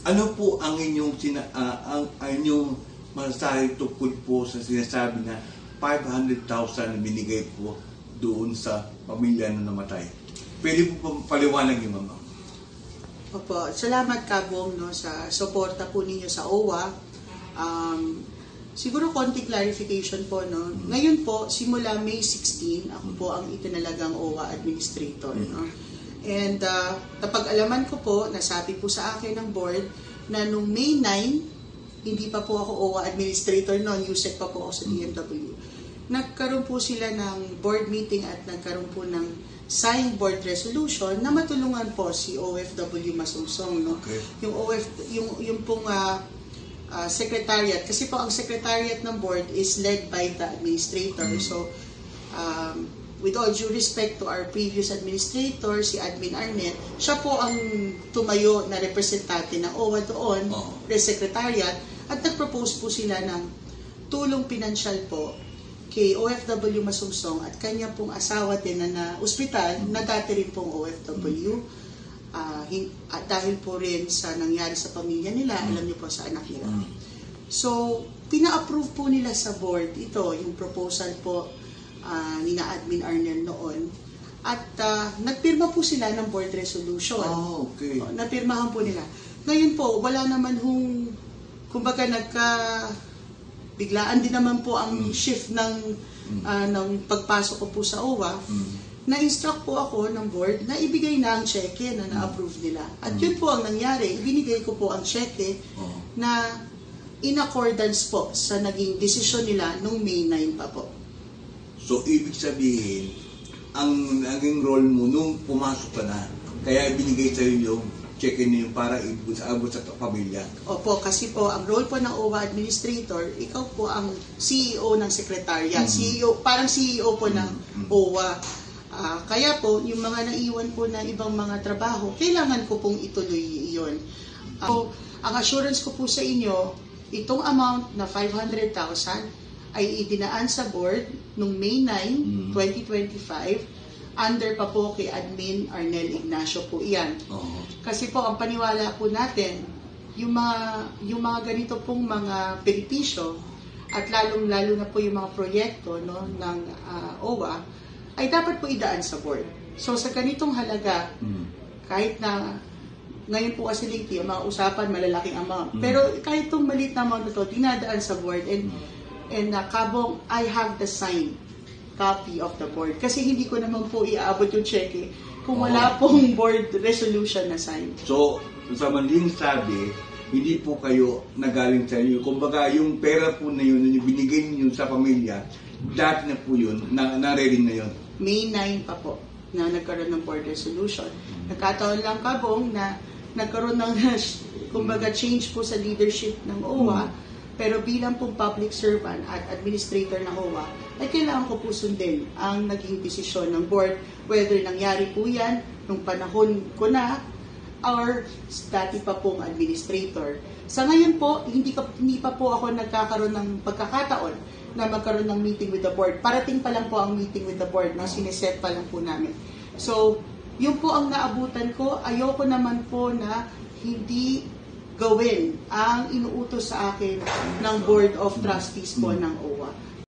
Ano po ang inyong ang inyong masasabi tungkol po sa sinasabi na 500,000 na binigay po doon sa pamilya na namatay? Pwede po paliwanag niyo, Mama? Opo, salamat Kabong no, sa suporta po ninyo sa OWA. Siguro konti clarification po. No? Ngayon po, simula May 16, ako po ang itinalagang OWA Administrator. No? And napag-alaman ko po, nasabi po sa akin ng board na nung May 9, hindi pa po ako OWA Administrator noon, USEC pa po ako sa DMW. Nagkaroon po sila ng board meeting at nagkaroon po ng signed board resolution na matulungan po si OFW Masungsong. No? Okay. Yung pong secretariat, kasi po ang secretariat ng board is led by the administrator. So, with all due respect to our previous administrator, si Admin Arnett, siya po ang tumayo na representante ng OWA doon, secretariat, at nag-propose po sila ng tulong pinansyal po kay OFW Masungsong at kanya pong asawa din na ospital na dati rin pong OFW. Dahil po rin sa nangyari sa pamilya nila, alam niyo po sa anak nila. So, pina-approve po nila sa board ito, yung proposal po nina Admin Arnel noon. At nagpirma po sila ng board resolution. Okay. Napirmahan po nila. Ngayon po, wala naman kumbaga biglaan din naman po ang shift ng pagpasok ko po sa OWA. Na-instruct po ako ng board na ibigay na ang cheque na na-approve nila. At yun po ang nangyari. Ibinigay ko po ang cheque na in accordance po sa naging desisyon nila nung May 9 pa po. So, ibig sabihin, ang naging role mo nung pumasok ka na, kaya ibinigay sa'yo yung check-in niyo para abot sa pamilya. Opo, kasi po, ang role po ng OWA Administrator, ikaw po ang CEO ng Secretariat. Parang CEO po ng OWA. Kaya po, yung mga naiwan po na ibang mga trabaho, kailangan ko pong ituloy iyon. Ang assurance ko po sa inyo, itong amount na 500,000 ay idinaan sa board noong May 9, 2025, under pa po kay Admin Arnel Ignacio po iyan. Kasi po, ang paniwala po natin, yung mga ganito pong mga benepisyo, at lalong-lalo na po yung mga proyekto ng OWA, ay dapat po idaan sa board. So sa ganitong halaga, kahit na ngayon po kasi lately, yung mga usapan, malalaking amount. Pero kahit itong maliit na amount na ito, dinadaan sa board. And Kabong, I have the signed copy of the board. Kasi hindi ko naman po iaabot yung cheque kung wala pong board resolution na signed. So, sa maling sabi, hindi po kayo nagaling sa inyo. Kumbaga, yung pera po na yun, yung binigay niyo sa pamilya, dati na po yun, na-ready na yun. May 9 pa po na nagkaroon ng board resolution. Nagkataon lang, Kabong, na nagkaroon ng kumbaga change po sa leadership ng OWA. Pero bilang pong public servant at administrator ng OWA, ay kailangan ko po sundin ang naging desisyon ng board, whether nangyari po yan nung panahon ko na or dati pa pong administrator. Sa ngayon po, hindi pa po ako nagkakaroon ng pagkakataon na magkaroon ng meeting with the board. Parating pa lang po ang meeting with the board, sineset pa lang po namin. So, yun po ang naabutan ko. Ayoko naman po na hindi gawin ang inuutos sa akin ng Board of Trustees po ng OWA.